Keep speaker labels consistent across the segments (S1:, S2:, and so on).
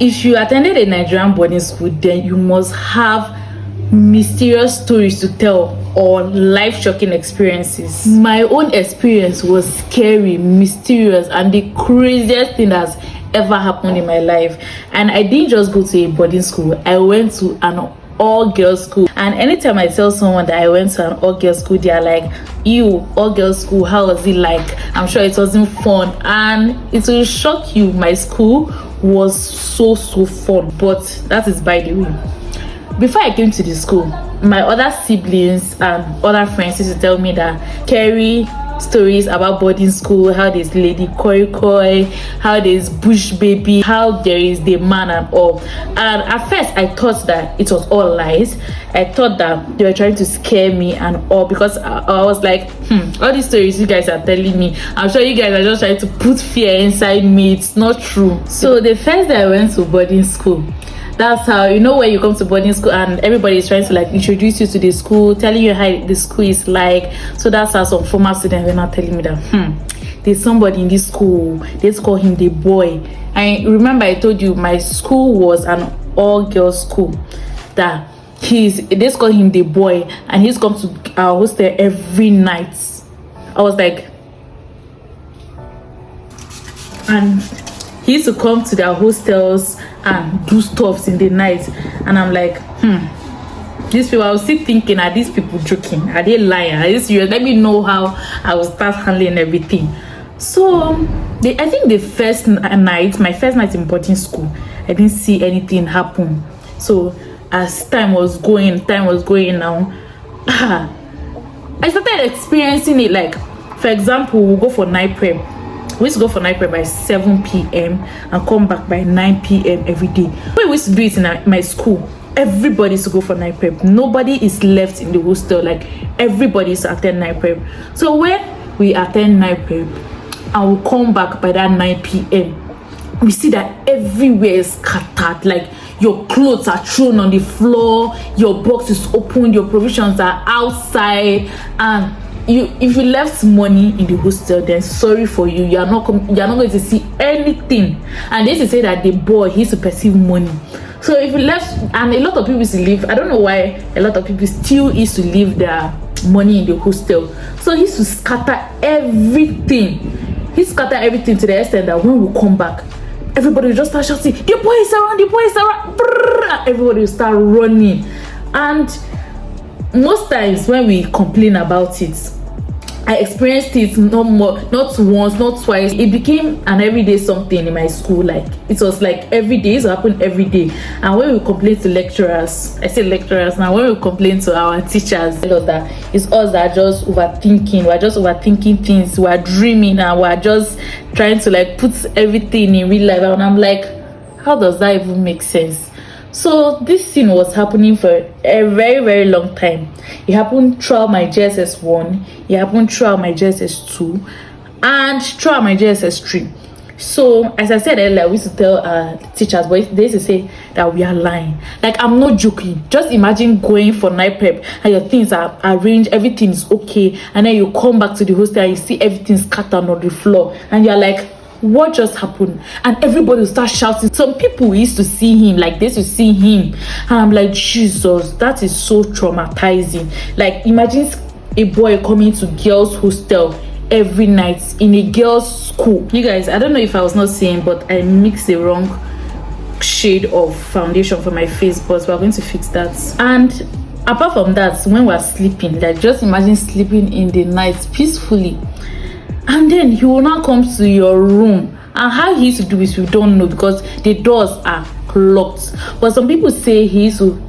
S1: if you attended a Nigerian boarding school, then you must have mysterious stories to tell or life-shocking experiences. My own experience was scary, mysterious, and the craziest thing that's ever happened in my life. And I didn't just go to a boarding school, I went to an all-girls school. And anytime I tell someone that I went to an all-girls school, they are like, "You, all-girls school, how was it like?" I'm sure it wasn't fun. And it will shock you, my school was so fun. But that is by the way. Before I came to the school, my other siblings and other friends used to tell me that Kerry, stories about boarding school, how there's Lady Koi, how there's Bush Baby, how there is the man and all. And at first I thought that it was all lies. I thought that they were trying to scare me and all, because I was like, all these stories you guys are telling me, I'm sure you guys are just trying to put fear inside me. It's not true. So the first day I went to boarding school, that's how, you know, when you come to boarding school and everybody is trying to like introduce you to the school, telling you how the school is like. So that's how some former students were not telling me that there's somebody in this school, let's call him the boy. I remember I told you my school was an all-girls school, that let's call him the boy, and he's come to our hostel every night. I was like, and he used to come to their hostels and do stuff in the night. And I'm like, these people, I was still thinking, are these people joking? Are they lying? Are they serious? Let me know how I will start handling everything. So I think the first night, my first night in boarding school, I didn't see anything happen. So as time was going now, I started experiencing it. Like, for example, we'll go for night prep. We used to go for night prep by 7 p.m. and come back by 9 p.m. every day. When we used to do it in my school, everybody used to go for night prep. Nobody is left in the hostel. Like, everybody used to attend night prep. So when we attend night prep and we come back by that 9 p.m., we see that everywhere is scattered. Like, your clothes are thrown on the floor, your box is open, your provisions are outside, and if you left money in the hostel, then sorry for you, you're not going to see anything. And they used to say that the boy, he used to perceive money. So if you left, and a lot of people used to leave, I don't know why a lot of people still used to leave their money in the hostel. So he used to scatter everything. He scattered everything to the extent that when we come back, everybody will just start shouting, "The boy is around, the boy is around!" Brrr! Everybody will start running. And most times when we complain about it, I experienced it not once, not twice. It became an everyday something in my school. Like, it was like every day, it happened every day. And when we complain to lecturers, I say lecturers now, when we complain to our teachers, that it's us that are just overthinking. We're just overthinking things. We're dreaming and we're just trying to like put everything in real life. And I'm like, how does that even make sense? So this thing was happening for a very long time. It happened throughout my JSS 1, it happened throughout my JSS 2, and throughout my JSS 3. So as I said earlier, we used to tell teachers, but they used to say that we are lying. Like, I'm not joking. Just imagine going for night prep and your things are arranged, everything is okay, and then you come back to the hostel and you see everything scattered on the floor, and you're like, what just happened? And everybody will start shouting. Some people used to see him, like they used to see him, and I'm like, Jesus, that is so traumatizing. Like, imagine a boy coming to girls' hostel every night in a girls' school. You guys, I don't know if I was not saying, but I mixed the wrong shade of foundation for my face, but we're going to fix that. And apart from that, when we're sleeping, like, just imagine sleeping in the night peacefully, and then he will not come to your room. And how he used to do it, we don't know, because the doors are locked. But some people say he used to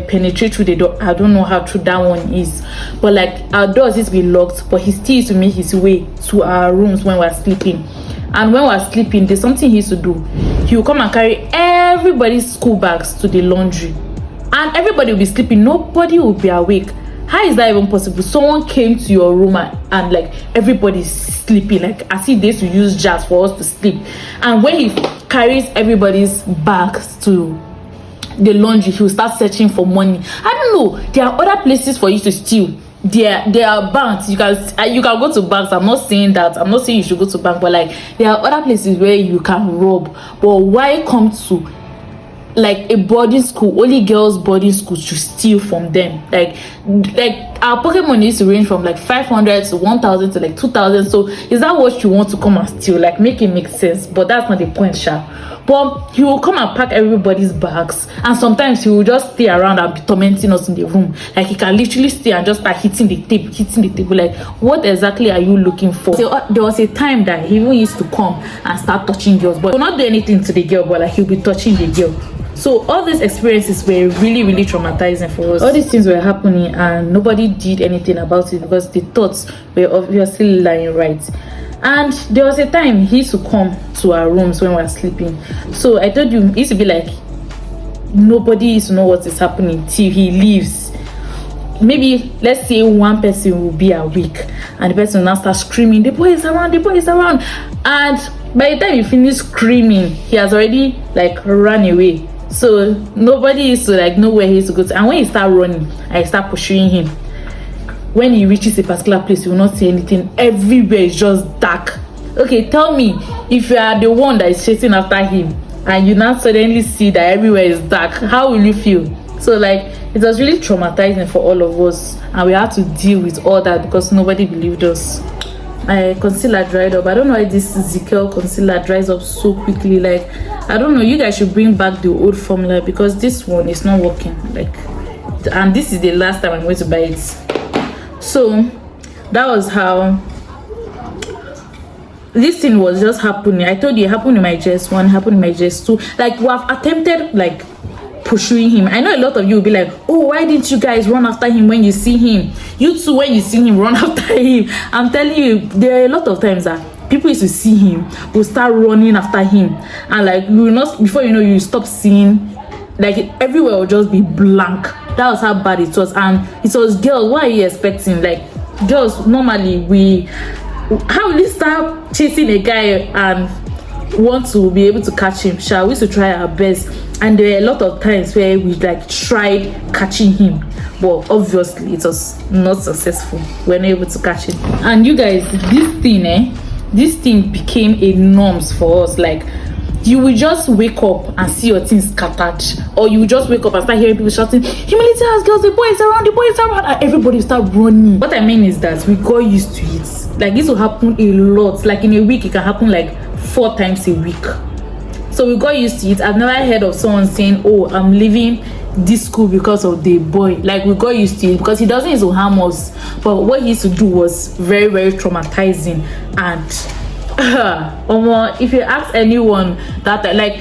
S1: penetrate through the door. I don't know how true that one is, but like, our doors used to be locked, but he still used to make his way to our rooms when we're sleeping. And when we're sleeping, there's something he used to do. He will come and carry everybody's school bags to the laundry, and everybody will be sleeping, nobody will be awake. How is that even possible? Someone came to your room and like, everybody's sleeping, like as if they used to use jazz for us to sleep. And when he carries everybody's bags to the laundry, he will start searching for money. I don't know, there are other places for you to steal. There are banks. You can go to banks. I'm not saying you should go to bank, but like, there are other places where you can rob. But why come to like a boarding school, only girls boarding school, to steal from them. Like our pocket money used to range from like 500 to 1,000 to like 2,000. So is that what you want to come and steal? Like, make it make sense. But that's not the point, sha. But he will come and pack everybody's bags, and sometimes he will just stay around and be tormenting us in the room. Like, he can literally stay and just start hitting the table. Like, what exactly are you looking for? So there was a time that he even used to come and start touching girls, but he will not do anything to the girl, but like, he'll be touching the girl. So all these experiences were really, really traumatizing for us. All these things were happening and nobody did anything about it because the thoughts were obviously lying right. And there was a time he used to come to our rooms when we were sleeping. So I told you, it used to be like nobody used to know what is happening till he leaves. Maybe let's say one person will be awake and the person will now start screaming, "The boy is around, the boy is around." And by the time he finished screaming, he has already like run away. So nobody used to like know where he used to go to. And when he start running, I start pursuing him. When he reaches a particular place, you will not see anything. Everywhere is just dark. Okay, tell me, if you are the one that is chasing after him and you now suddenly see that everywhere is dark, how will you feel? So like, it was really traumatizing for all of us, and we had to deal with all that because nobody believed us. My concealer dried up. I don't know why this Ezekiel concealer dries up so quickly. Like, I don't know, you guys should bring back the old formula because this one is not working. Like, and this is the last time I'm going to buy it. So that was how this thing was just happening. I told you it happened in my GS1, happened in my GS2. Like, we have attempted like pursuing him. I know a lot of you will be like, "Oh, why didn't you guys run after him when you see him?" You too, when you see him, run after him. I'm telling you, there are a lot of times that people used to see him, will start running after him, and like, you will not, before you know, you stop seeing. Like, everywhere will just be blank. That was how bad it was. And it was girls. What are you expecting? Like, girls, normally how will you start chasing a guy and want to be able to catch him? Shall we used to try our best, and there were a lot of times where we like tried catching him, but obviously it was not successful. We were not able to catch him. And you guys, this thing became a norms for us. Like, you will just wake up and see your things scattered, or you will just wake up and start hearing people shouting, "Humility House girls, the boy is around, the boy is around," and everybody will start running. What I mean is that we got used to it. Like, this will happen a lot. Like, in a week, it can happen like 4 times a week. So we got used to it. I've never heard of someone saying, "Oh, I'm leaving this school because of the boy." Like, we got used to it because he doesn't used to harm us, but what he used to do was very, very traumatizing. And if you ask anyone that, like,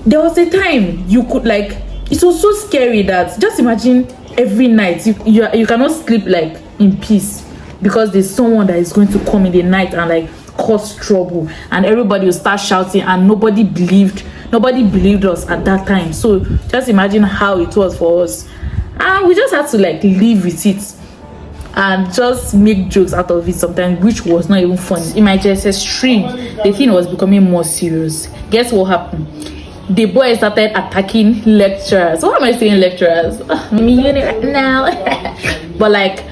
S1: there was a time you could, like, it was so scary that just imagine every night you cannot sleep like in peace because there's someone that is going to come in the night and like cause trouble, and everybody will start shouting, and nobody believed us at that time. So just imagine how it was for us, and we just had to like live with it and just make jokes out of it sometimes, which was not even funny. In my JSS stream, the thing was becoming more serious. Guess what happened? The boys started attacking lecturers. Why am I saying lecturers? I'm in uni right now. But like,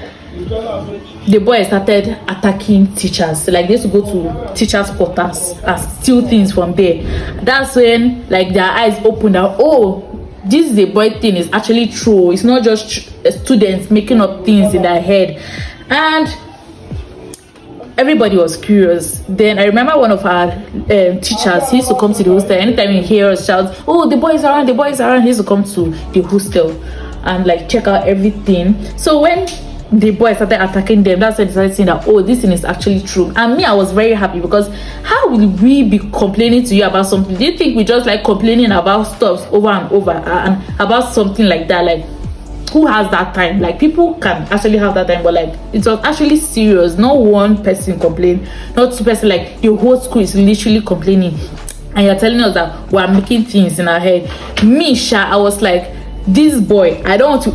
S1: the boys started attacking teachers. Like, they used to go to teachers' quarters and steal things from there. That's when like their eyes opened out. Oh, this is a boy thing is actually true. It's not just students making up things in their head. And everybody was curious. Then I remember one of our teachers, he used to come to the hostel. Anytime he hear us shout, "Oh, the boy is around, the boy is around," he used to come to the hostel and like check out everything. So when the boys started attacking them, that's when they started saying that, "Oh, this thing is actually true." And me, I was very happy because how will we be complaining to you about something? Do you think we just like complaining about stuff over and over and about something like that? Like, who has that time? Like, people can actually have that time, but like, it was actually serious. Not one person complained, not 2 person. Like, the whole school is literally complaining, and you're telling us that we're making things in our head. Me, Sha, I was like, this boy, I don't want to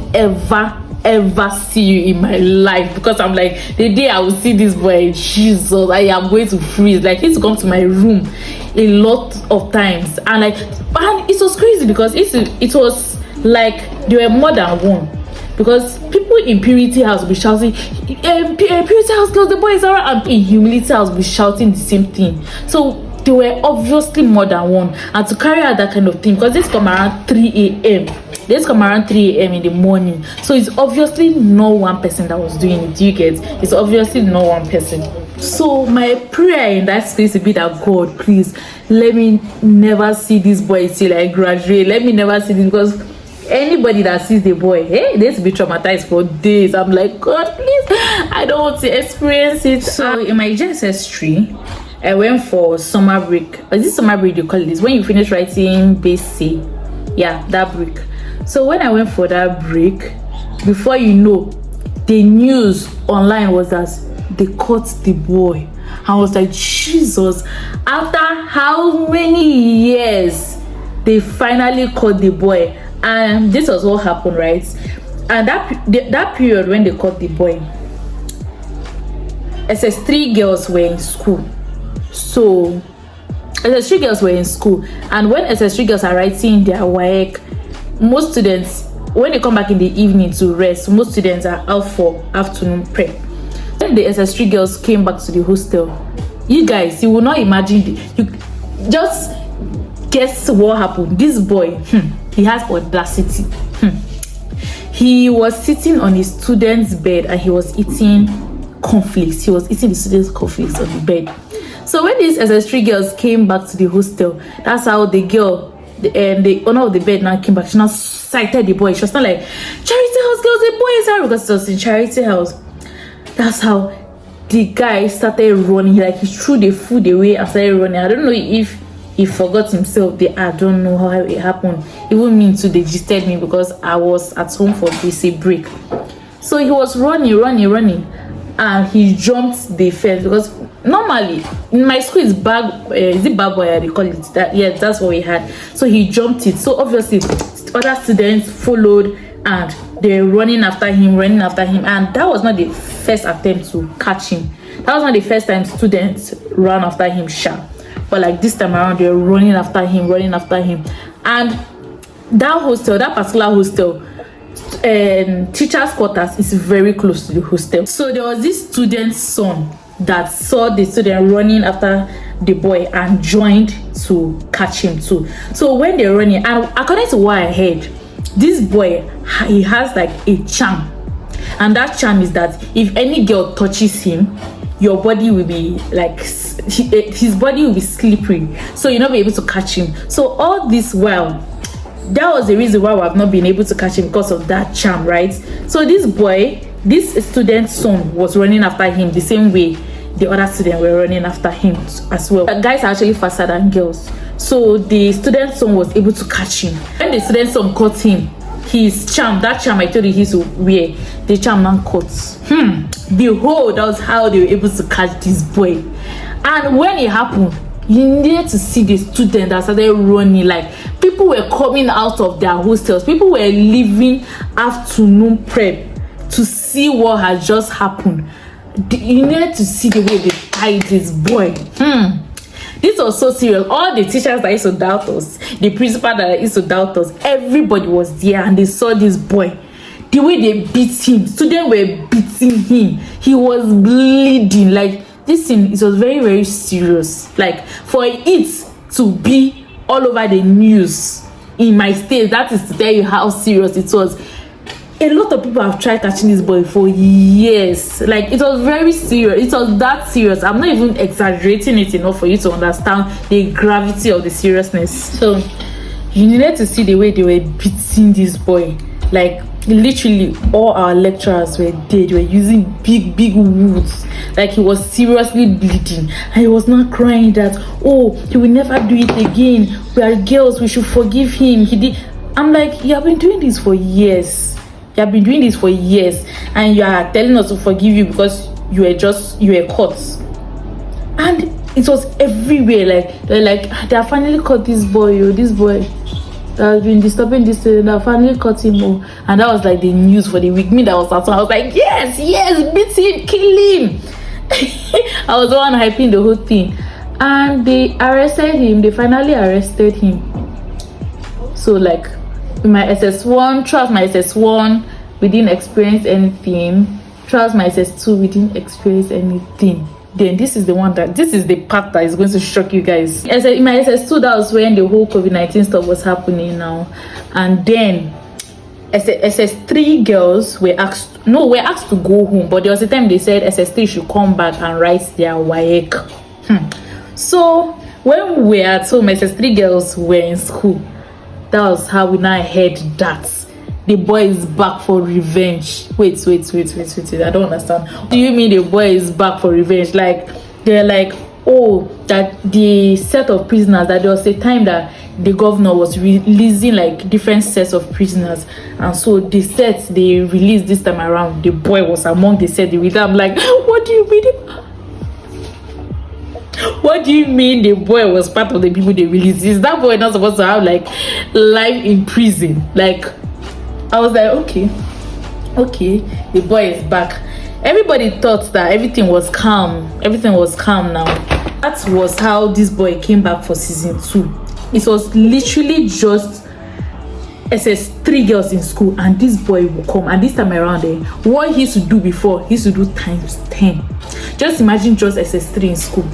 S1: ever see you in my life, because I'm like, the day I will see this boy, Jesus, I am going to freeze. Like, he used to come to my room a lot of times, and like, and it was crazy because it was like there were more than one, because people in Purity House will be shouting, Purity House girls, the boy is around, and in Humility House will be shouting the same thing. So there were obviously more than one. And to carry out that kind of thing, because this come around 3 a.m. This come around 3 a.m. in the morning. So it's obviously not one person that was doing it. Do you get? It's obviously not one person. So my prayer in that space would be that, God, please let me never see this boy till I graduate. Let me never see this, because anybody that sees the boy, hey, they to be traumatized for days. I'm like, God, please, I don't want to experience it. So in my JSS3, I went for summer break. Is this summer break you call this? When you finish writing base C, yeah, that break. So when I went for that break, before you know, the news online was that they caught the boy. I was like, Jesus, after how many years they finally caught the boy? And this was what happened, right? And that period when they caught the boy, SS3 girls were in school. So SS3 girls were in school, and when SS3 girls are writing their work, most students, when they come back in the evening to rest, most students are out for afternoon prep. When the SS3 girls came back to the hostel, you guys, you will not imagine. You just guess what happened. This boy, he has audacity. He was sitting on his student's bed and he was eating cornflakes. He was eating the student's cornflakes on the bed. So when these SS3 girls came back to the hostel, that's how the girl, the owner of the bed now came back. She now cited the boy. She was not like, Charity House girls, the boy is out, because it was in Charity House. That's how the guy started running. Like, he threw the food away and started running. I don't know if he forgot himself. I don't know how it happened. Even me too, they gisted me because I was at home for basic break. So he was running, and he jumped the fence, because normally in my school is is it bag wire they call it? That, yeah, that's what we had. So he jumped it. So obviously other students followed and they were running after him, and that was not the first attempt to catch him. That was not the first time students ran after him, but like this time around, they were running after him. And that particular hostel, teachers' quarters is very close to the hostel. So there was this student's son that saw the student running after the boy and joined to catch him too. So when they're running, and according to what I heard, this boy, he has like a charm, and that charm is that if any girl touches him, your body will be like, his body will be slippery, so you'll not be able to catch him. So all this while, that was the reason why we have not been able to catch him, because of that charm, right? So this boy, this student's son, was running after him the same way the other students were running after him as well. Guys are actually faster than girls, so the student's son was able to catch him. When the student's son caught him, his charm, that charm I told you he used to wear, the charm man caught. Behold, that was how they were able to catch this boy. And when it happened, you needed to see the student that started running. Like, people were coming out of their hostels, people were leaving afternoon prep to see what had just happened. You needed to see the way they tied this boy. This was so serious. All the teachers that used to doubt us, the principal that used to doubt us, everybody was there and they saw this boy. The way they beat him, students were beating him. He was bleeding. Like, this thing, it was very, very serious. Like, for it to be all over the news in my state, that is to tell you how serious it was. A lot of people have tried catching this boy for years. Like, it was very serious. It was that serious. I'm not even exaggerating it enough for you to understand the gravity of the seriousness. So you needed to see the way they were beating this boy. Like, literally all our lecturers were there. They were using big woods. Like, he was seriously bleeding, and he was not crying that, oh, he will never do it again, we are girls, we should forgive him. He did. I'm like, you have been doing this for years. You have been doing this for years, and you are telling us to forgive you because you were caught. And it was everywhere. Like, they're like, they have finally caught this boy. This boy that has been disturbing this student, they have finally caught him. And that was like the news for the week. Me that was at home, I was like, yes, beat him, kill him. I was the one hyping the whole thing. And they arrested him. They finally arrested him. So like, my SS1, throughout my SS1, we didn't experience anything. Throughout my SS2, we didn't experience anything. Then this is the part that is going to shock you guys. In my SS2, that was when the whole COVID-19 stuff was happening now. And then SS3 girls were asked to go home, but there was a time they said SS3 should come back and write their WAEC. So when we were at home, SS3 girls were in school. That was how we now heard that the boy is back for revenge. Wait. I don't understand. What do you mean the boy is back for revenge? Like, they're like, oh, that the set of prisoners, that there was a time that the governor was releasing like different sets of prisoners, and so the sets they released this time around, the boy was among the set. I'm like, what do you mean? What do you mean the boy was part of the people they released? Is that boy not supposed to have like life in prison? Like, I was like, okay, the boy is back. Everybody thought that everything was calm now. That was how this boy came back for season 2. It was literally just SS3 girls in school, and this boy will come. And this time around, what he used to do before, he used to do times 10. Just imagine just SS3 in school.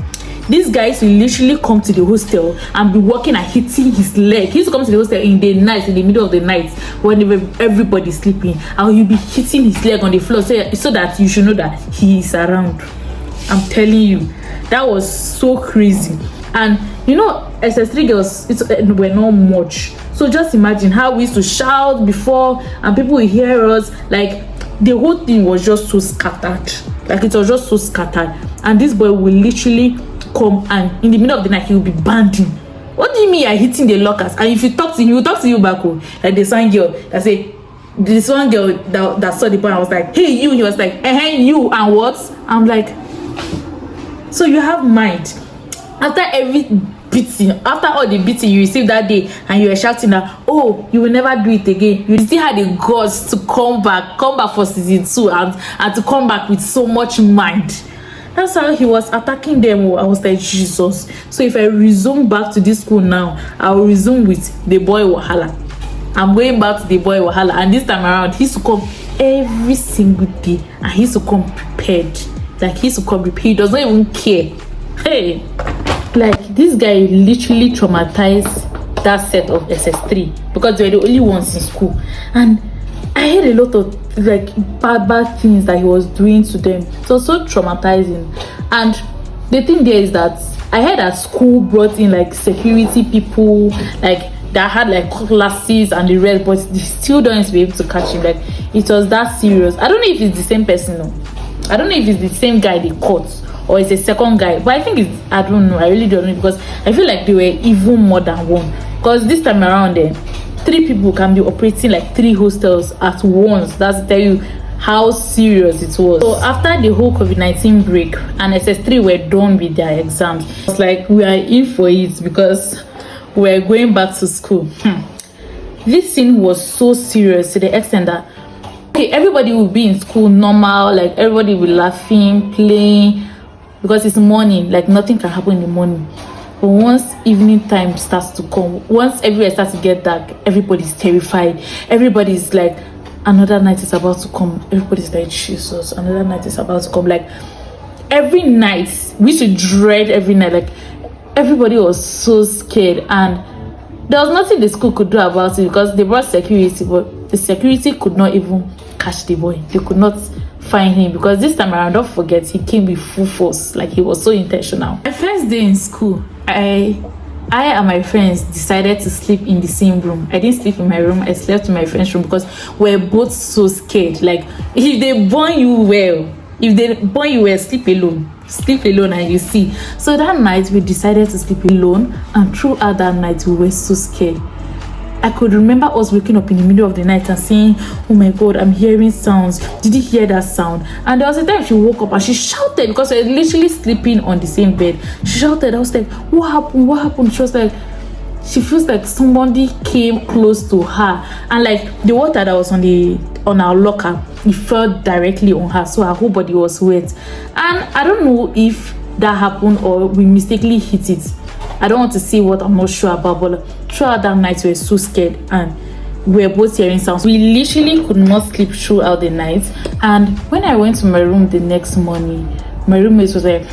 S1: These guys will literally come to the hostel and be walking and hitting his leg. He used to come to the hostel in the night, in the middle of the night, when everybody's sleeping, and he'll be hitting his leg on the floor so that you should know that he is around. I'm telling you, that was so crazy. And you know, SS3 girls were not much. So just imagine how we used to shout before, and people will hear us. Like, the whole thing was just so scattered. Like, it was just so scattered. And this boy will literally come, and in the middle of the night he will be banding. What do you mean you're hitting the lockers? And if you talk to him, he will talk to you back home. Like this one girl that say, this one girl that saw the boy, I was like, hey you. He was like, you, and what? I'm like, so you have mind. After all the beating you received that day, and you were shouting that, oh, you will never do it again, you still had the guts to come back for season 2 and to come back with so much mind. That's how he was attacking them. I was like, Jesus. So if I resume back to this school now, I will resume with the boy Wahala. I'm going back to the boy Wahala, and this time around he used to come every single day, and he used to come prepared. Like, he used to come prepared. He does not even care. Hey, like, this guy literally traumatized that set of SS3 because they were the only ones in school. And I heard a lot of like bad things that he was doing to them. It was so traumatizing. And the thing there is that I heard that school brought in like security people, like that had like classes and the rest, but they still don't be able to catch him. Like, it was that serious. I don't know if it's the same person. No, I don't know if it's the same guy they caught, or it's a second guy, but I think it's, I don't know, I really don't know, because I feel like they were even more than one. Because this time around, 3 people can be operating like 3 hostels at once. That's to tell you how serious it was. So after the whole COVID-19 break and SS3 were done with their exams, it's like we are in for it because we're going back to school. This scene was so serious to the extent that, okay, everybody will be in school normal, like everybody will laughing, playing, because it's morning, like nothing can happen in the morning. But once evening time starts to come, once everywhere starts to get dark, everybody's terrified. Everybody's like, another night is about to come. Everybody's like, Jesus, another night is about to come. Like, every night, we should dread every night. Like, everybody was so scared, and there was nothing the school could do about it because they brought security, but the security could not even catch the boy. They could not find him because this time around, don't forget, he came with full force. Like, he was so intentional. My first day in school, I and my friends decided to sleep in the same room. I didn't sleep in my room, I slept in my friend's room because we're both so scared. Like, if they burn you well, sleep alone and you see. So that night we decided to sleep alone, and throughout that night we were so scared. I could remember us waking up in the middle of the night and saying, oh my God, I'm hearing sounds. Did you hear that sound? And there was a time she woke up and she shouted because we were literally sleeping on the same bed. She shouted. I was like, what happened? She was like, she feels like somebody came close to her, and like the water that was on our locker, it fell directly on her, so her whole body was wet. And I don't know if that happened or we mistakenly hit it. I don't want to say what I'm not sure about, but throughout that night we were so scared and we were both hearing sounds. We literally could not sleep throughout the night. And when I went to my room the next morning, my roommate was like,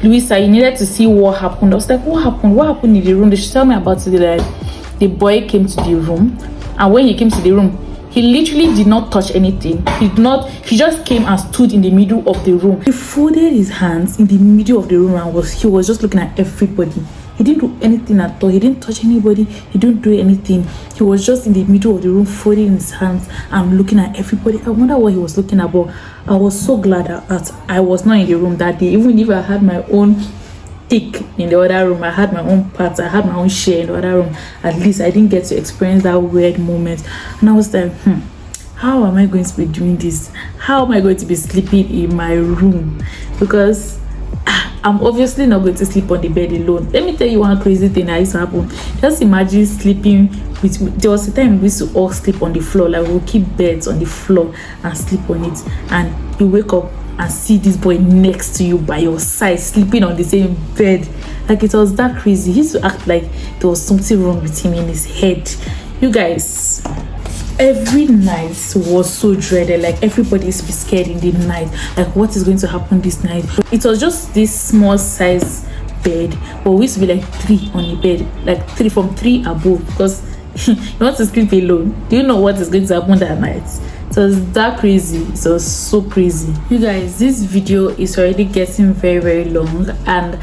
S1: Louisa, you needed to see what happened. I was like, what happened? What happened in the room? They should tell me about it. Like, the boy came to the room, and when he came to the room, he literally did not touch anything. He just came and stood in the middle of the room. He folded his hands in the middle of the room and he was just looking at everybody. He didn't do anything at all. He didn't touch anybody. He didn't do anything. He was just in the middle of the room, folding his hands and looking at everybody. I wonder what he was looking at, but I was so glad that I was not in the room that day. Even if I had my own thick in the other room, I had my own parts, I had my own share in the other room, at least I didn't get to experience that weird moment. And I was like, how am I going to be doing this? How am I going to be sleeping in my room? Because I'm obviously not going to sleep on the bed alone. Let me tell you one crazy thing that used to happen. Just imagine sleeping with, there was a time we used to all sleep on the floor. Like, we'll keep beds on the floor and sleep on it, and you wake up and see this boy next to you by your side, sleeping on the same bed. Like, it was that crazy. He used to act like there was something wrong with him in his head. You guys, every night was so dreaded. Like, everybody used to be scared in the night, like, what is going to happen this night? It was just this small size bed, but we used to be like 3 on the bed, like 3 from 3 above, because you want to sleep alone. Do you know what is going to happen that night? It was that crazy. It was so crazy. You guys, this video is already getting very, very long, and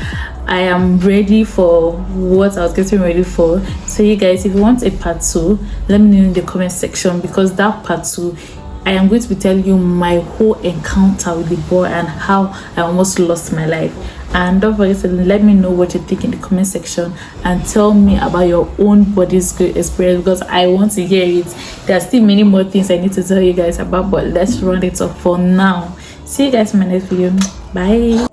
S1: I am ready for what I was getting ready for. So you guys, if you want a part 2, let me know in the comment section, because that part 2, I am going to be telling you my whole encounter with the boy and how I almost lost my life. And don't forget to let me know what you think in the comment section, and tell me about your own body school experience, because I want to hear it. There are still many more things I need to tell you guys about, but let's run it up for now. See you guys in my next video. Bye.